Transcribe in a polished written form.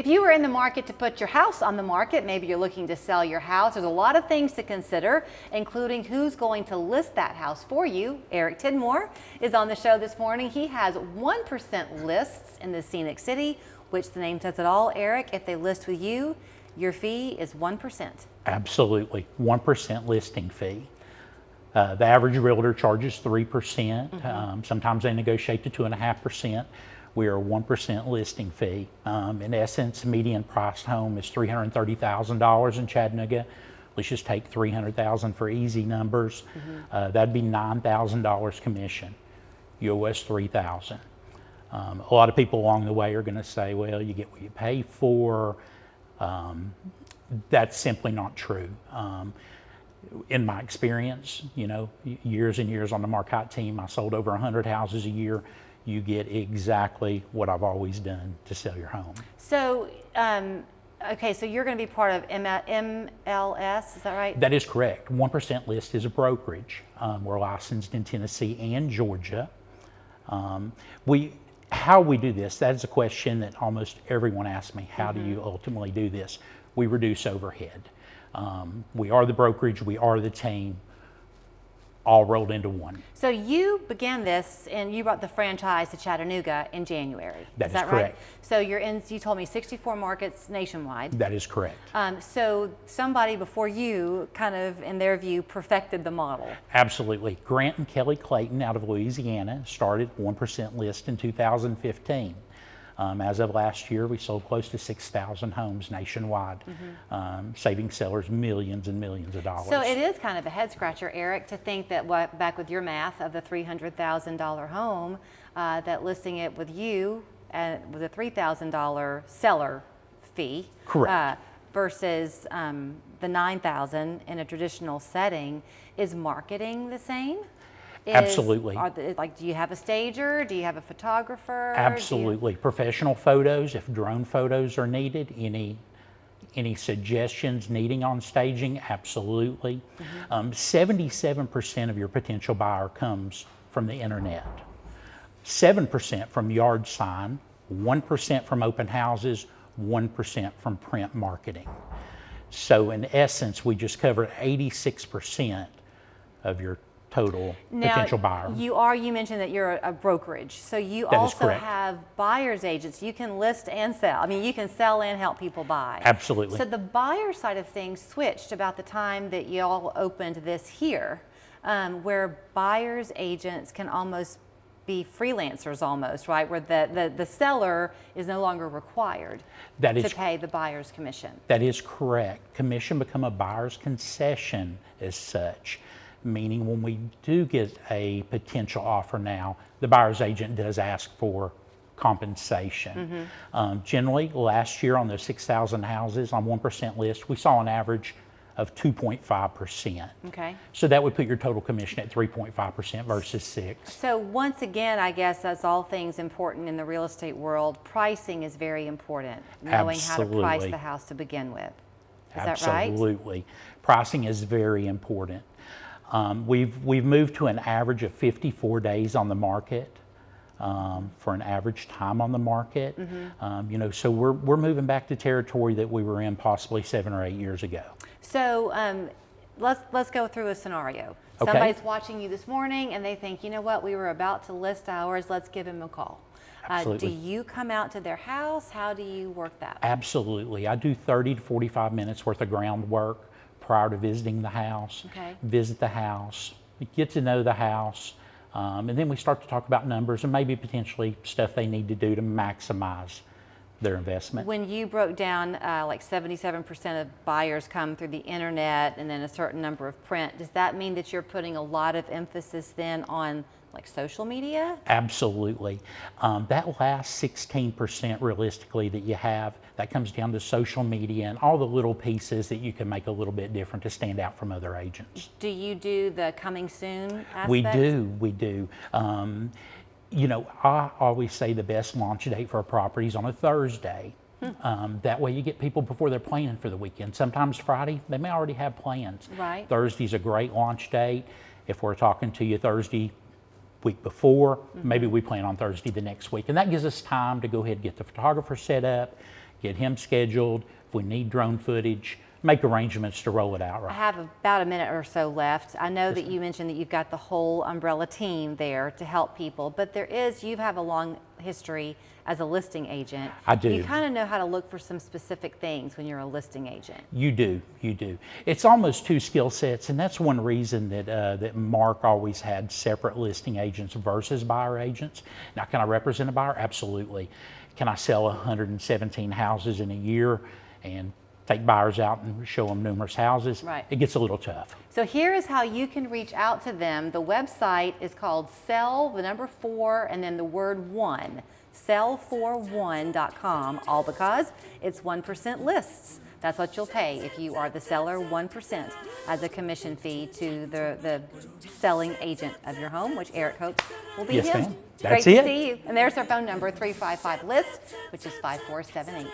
If you were in the market to put your house on the market, maybe you're looking to sell your house, there's a lot of things to consider, including who's going to list that house for you. Eric Tidmore is on the show this morning. He has 1% lists in the Scenic City, which the name says it all. Eric, if they list with you, your fee is 1%. Absolutely, 1% listing fee. The average realtor charges 3%. Sometimes they negotiate to 2.5%. We are 1% listing fee. In essence, median priced home is $330,000 in Chattanooga. Let's just take $300,000 for easy numbers. That'd be $9,000 commission. You owe us $3,000. A lot of people along the way are going to say, well, you get what you pay for. That's simply not true. In my experience, you know, years and years on the Marcotte team, I sold over 100 houses a year. You get exactly what I've always done to sell your home. So, okay, so you're going to be part of MLS, is that right? That is correct. 1% List is a brokerage. We're licensed in Tennessee and Georgia. How we do this, that is a question that almost everyone asks me. How do you ultimately do this? We reduce overhead. We are the brokerage, we are the team, all rolled into one. So you began this and you brought the franchise to Chattanooga in January. Is that Right? correct. So you're in, you told me 64 markets nationwide. That is correct. So somebody before you kind of, in their view, perfected the model. Absolutely. Grant and Kelly Clayton out of Louisiana started 1% List in 2015. As of last year, we sold close to 6,000 homes nationwide, saving sellers millions and millions of dollars. So it is kind of a head scratcher, Eric, to think that back with your math of the $300,000 home, that listing it with you with a $3,000 seller fee, correct, versus the $9,000 in a traditional setting, is marketing the same? Absolutely. Do you have a stager? Do you have a photographer? Absolutely. Professional photos, if drone photos are needed, any suggestions needing on staging, absolutely. 77% of your potential buyer comes from the internet, 7% from yard sign, 1% from open houses, 1% from print marketing. So in essence, we just covered 86% of your total potential buyer. You mentioned that you're a brokerage, so you also have buyer's agents. You can list and sell. I mean, you can sell and help people buy. Absolutely. So the buyer side of things switched about the time that y'all opened this here, where buyer's agents can almost be freelancers almost, right? Where the seller is no longer required to pay the buyer's commission. That is correct. Commission become a buyer's concession as such. Meaning when we do get a potential offer now, the buyer's agent does ask for compensation. Generally, last year on those 6,000 houses on 1% List, we saw an average of 2.5%. Okay. So that would put your total commission at 3.5% versus 6%. So once again, I guess that's all things important in the real estate world. Pricing is very important. Knowing how to price the house to begin with. Is that right? Absolutely. Pricing is very important. We've moved to an average of 54 days on the market for an average time on the market. You know, so we're moving back to territory that we were in possibly 7 or 8 years ago. So let's go through a scenario. Okay. Somebody's watching you this morning and they think, you know what, we were about to list ours. Let's give him a call. Absolutely. Do you come out to their house? How do you work that? Absolutely. I do 30 to 45 minutes worth of groundwork prior to visiting the house. Okay. Visit the house, get to know the house, and then we start to talk about numbers and maybe potentially stuff they need to do to maximize their investment. When you broke down like 77% of buyers come through the internet and then a certain number of print, does that mean that you're putting a lot of emphasis then on like social media? Absolutely. That last 16% realistically that you have, that comes down to social media and all the little pieces that you can make a little bit different to stand out from other agents. Do you do the coming soon aspect? We do. You know, I always say the best launch date for a property is on a Thursday. That way you get people before they're planning for the weekend. Sometimes Friday, they may already have plans. Right. Thursday's a great launch date. If we're talking to you Thursday week before, maybe we plan on Thursday the next week. And that gives us time to go ahead and get the photographer set up, get him scheduled. If we need drone footage, make arrangements to roll it out I right. have about a minute or so left. I know that you mentioned that you've got the whole umbrella team there to help people, but you have a long history as a listing agent. I do. You kind of know how to look for some specific things when you're a listing agent. You do. It's almost two skill sets, and that's one reason that Mark always had separate listing agents versus buyer agents. Now, can I represent a buyer? Absolutely. Can I sell 117 houses in a year and take buyers out and show them numerous houses? Right. It gets a little tough. So here is how you can reach out to them. The website is called sell4 and then the word 1, sell41.com, all because it's 1% lists. That's what you'll pay if you are the seller, 1% as a commission fee to the selling agent of your home, which Eric hopes will be Yes, him. ma'am. That's Great it. to see you. And there's our phone number, 355-LIST, which is 5478.